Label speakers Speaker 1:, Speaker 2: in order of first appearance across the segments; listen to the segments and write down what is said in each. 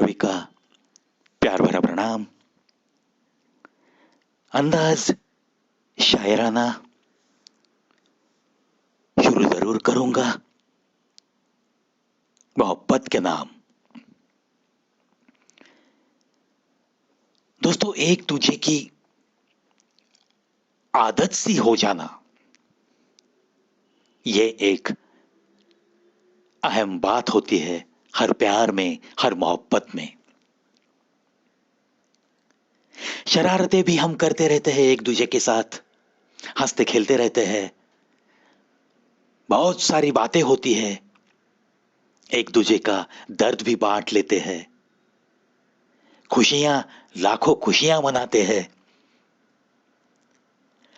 Speaker 1: सभी का प्यार भरा प्रणाम। अंदाज शायराना शुरू जरूर करूंगा, मोहब्बत के नाम। दोस्तों, एक दूजे की आदत सी हो जाना, ये एक अहम बात होती है हर प्यार में, हर मोहब्बत में। शरारतें भी हम करते रहते हैं एक दूजे के साथ, हंसते खेलते रहते हैं, बहुत सारी बातें होती है, एक दूजे का दर्द भी बांट लेते हैं, खुशियां, लाखों खुशियां मनाते हैं,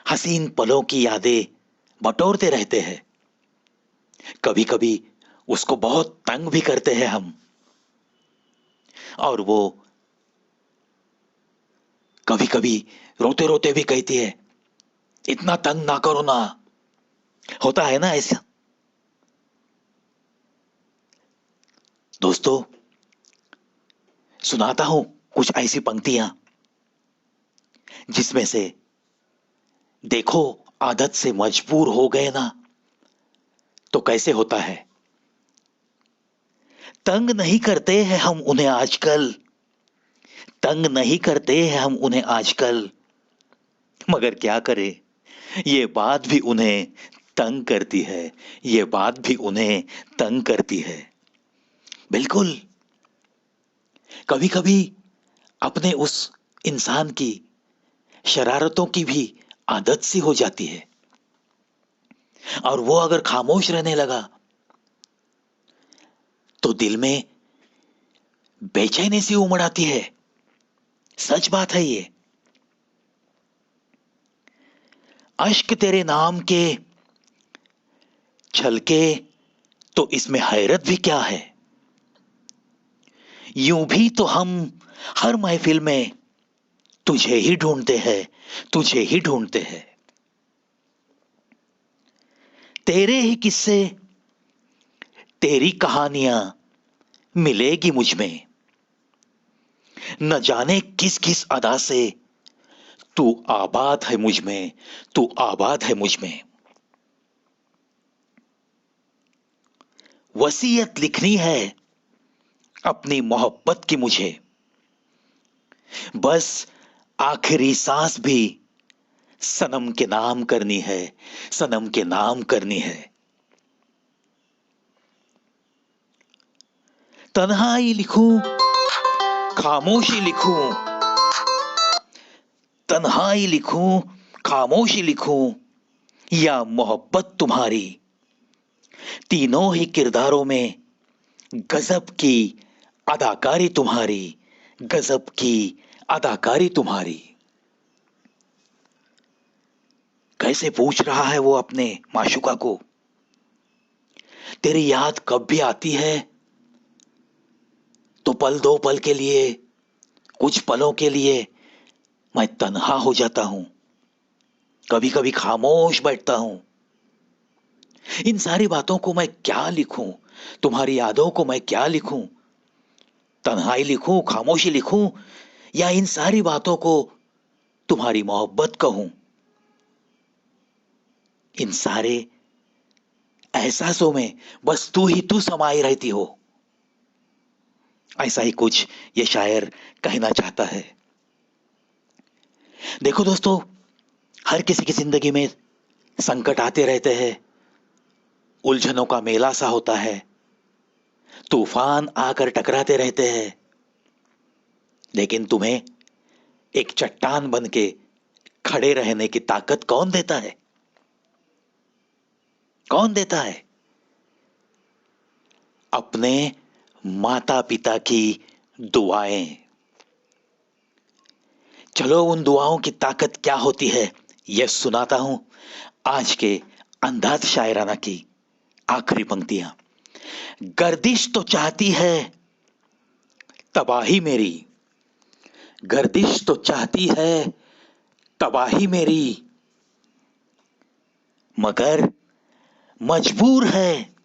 Speaker 1: हसीन पलों की यादें बटोरते रहते हैं। कभी कभी उसको बहुत तंग भी करते हैं हम, और वो कभी कभी रोते रोते भी कहती है, इतना तंग ना करो ना। होता है ना ऐसा। दोस्तों, सुनाता हूं कुछ ऐसी पंक्तियां जिसमें से, देखो, आदत से मजबूर हो गए ना तो कैसे होता है। तंग नहीं करते हैं हम उन्हें आजकल, तंग नहीं करते हैं हम उन्हें आजकल, मगर क्या करें, ये बात भी उन्हें तंग करती है, ये बात भी उन्हें तंग करती है। बिल्कुल, कभी कभी अपने उस इंसान की शरारतों की भी आदत सी हो जाती है, और वो अगर खामोश रहने लगा तो दिल में बेचैनी सी उमड़ आती है। सच बात है ये। अश्क तेरे नाम के छलके तो इसमें हैरत भी क्या है। यूं भी तो हम हर महफिल में तुझे ही ढूंढते हैं, तुझे ही ढूंढते हैं। तेरे ही किस्से, तेरी कहानियां मिलेगी मुझ में, न जाने किस किस अदा से तू आबाद है मुझ में, तू आबाद है मुझ में। वसीयत लिखनी है अपनी मोहब्बत की मुझे, बस आखिरी सांस भी सनम के नाम करनी है, सनम के नाम करनी है। तन्हाई लिखूं, खामोशी लिखूं, तन्हाई लिखूं, खामोशी लिखूं, या मोहब्बत तुम्हारी, तीनों ही किरदारों में गजब की अदाकारी तुम्हारी, गजब की अदाकारी तुम्हारी। कैसे पूछ रहा है वो अपने माशुका को, तेरी याद कब भी आती है तो पल दो पल के लिए, कुछ पलों के लिए मैं तन्हा हो जाता हूं, कभी कभी खामोश बैठता हूं। इन सारी बातों को मैं क्या लिखूं, तुम्हारी यादों को मैं क्या लिखूं, तन्हाई लिखूं, खामोशी लिखूं, या इन सारी बातों को तुम्हारी मोहब्बत कहूं। इन सारे एहसासों में बस तू ही तू समाई रहती हो। ऐसा ही कुछ ये शायर कहना चाहता है। देखो दोस्तों, हर किसी की जिंदगी में संकट आते रहते हैं, उलझनों का मेला सा होता है, तूफान आकर टकराते रहते हैं, लेकिन तुम्हें एक चट्टान बन के खड़े रहने की ताकत कौन देता है? कौन देता है? अपने माता पिता की दुआएं। चलो, उन दुआओं की ताकत क्या होती है यह सुनाता हूं आज के अंदाज शायराना की आखिरी पंक्तियां। गर्दिश तो चाहती है तबाही मेरी, गर्दिश तो चाहती है तबाही मेरी, मगर मजबूर है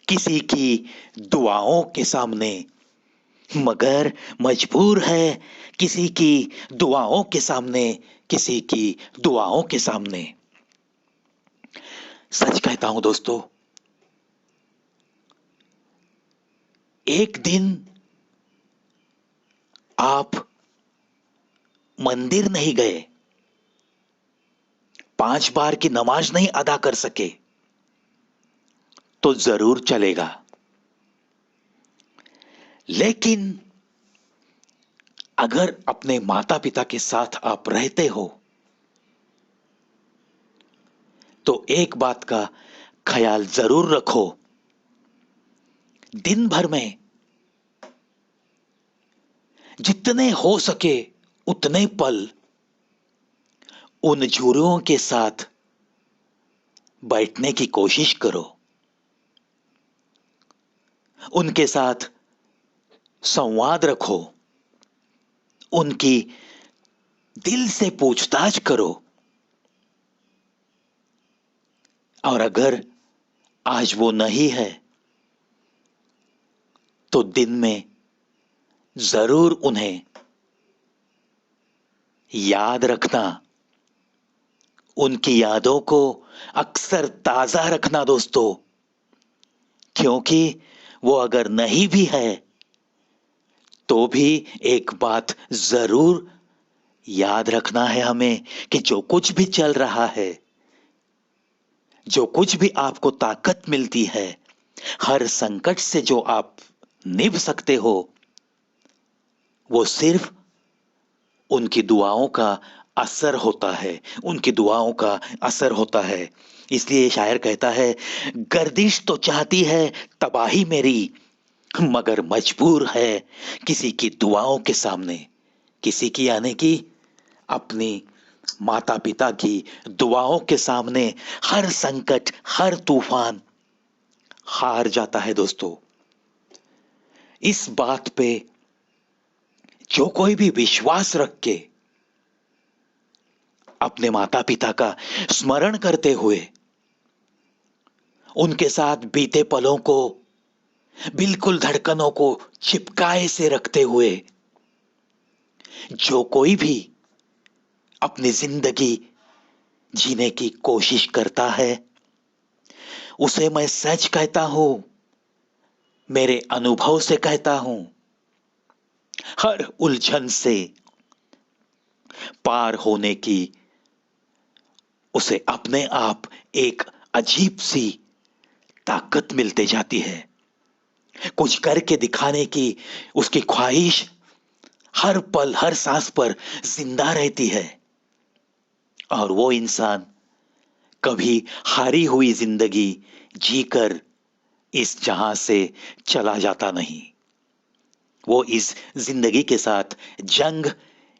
Speaker 1: किसी की दुआओं के सामने, मगर मजबूर है किसी की दुआओं के सामने, किसी की दुआओं के सामने। सच कहता हूं दोस्तों, एक दिन आप मंदिर नहीं गए, 5 बार की नमाज नहीं अदा कर सके, तो जरूर चलेगा। लेकिन अगर अपने माता पिता के साथ आप रहते हो, तो एक बात का ख्याल जरूर रखो, दिन भर में जितने हो सके उतने पल उन झुर्रियों के साथ बैठने की कोशिश करो, उनके साथ संवाद रखो, उनकी दिल से पूछताछ करो। और अगर आज वो नहीं है, तो दिन में जरूर उन्हें याद रखना, उनकी यादों को अक्सर ताजा रखना दोस्तों, क्योंकि वो अगर नहीं भी है, तो भी एक बात जरूर याद रखना है हमें कि जो कुछ भी चल रहा है, जो कुछ भी आपको ताकत मिलती है, हर संकट से जो आप निभ सकते हो, वो सिर्फ उनकी दुआओं का असर होता है, उनकी दुआओं का असर होता है। इसलिए शायर कहता है, गर्दिश तो चाहती है तबाही मेरी, मगर मजबूर है किसी की दुआओं के सामने। किसी की यानी कि अपनी माता पिता की दुआओं के सामने हर संकट, हर तूफान हार जाता है दोस्तों। इस बात पे जो कोई भी विश्वास रख के अपने माता पिता का स्मरण करते हुए, उनके साथ बीते पलों को बिल्कुल धड़कनों को चिपकाए से रखते हुए, जो कोई भी अपनी जिंदगी जीने की कोशिश करता है, उसे मैं सच कहता हूं, मेरे अनुभव से कहता हूं, हर उलझन से पार होने की उसे अपने आप एक अजीब सी ताकत मिलते जाती है। कुछ करके दिखाने की उसकी ख्वाहिश हर पल, हर सांस पर जिंदा रहती है। और वो इंसान कभी हारी हुई जिंदगी जीकर इस जहां से चला जाता नहीं, वो इस जिंदगी के साथ जंग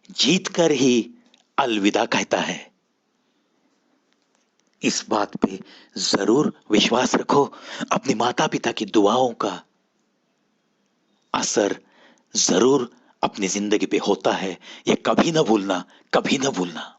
Speaker 1: जीतकर ही अलविदा कहता है। इस बात पे जरूर विश्वास रखो, अपने माता पिता की दुआओं का असर जरूर अपनी जिंदगी पे होता है, ये कभी ना भूलना, कभी ना भूलना।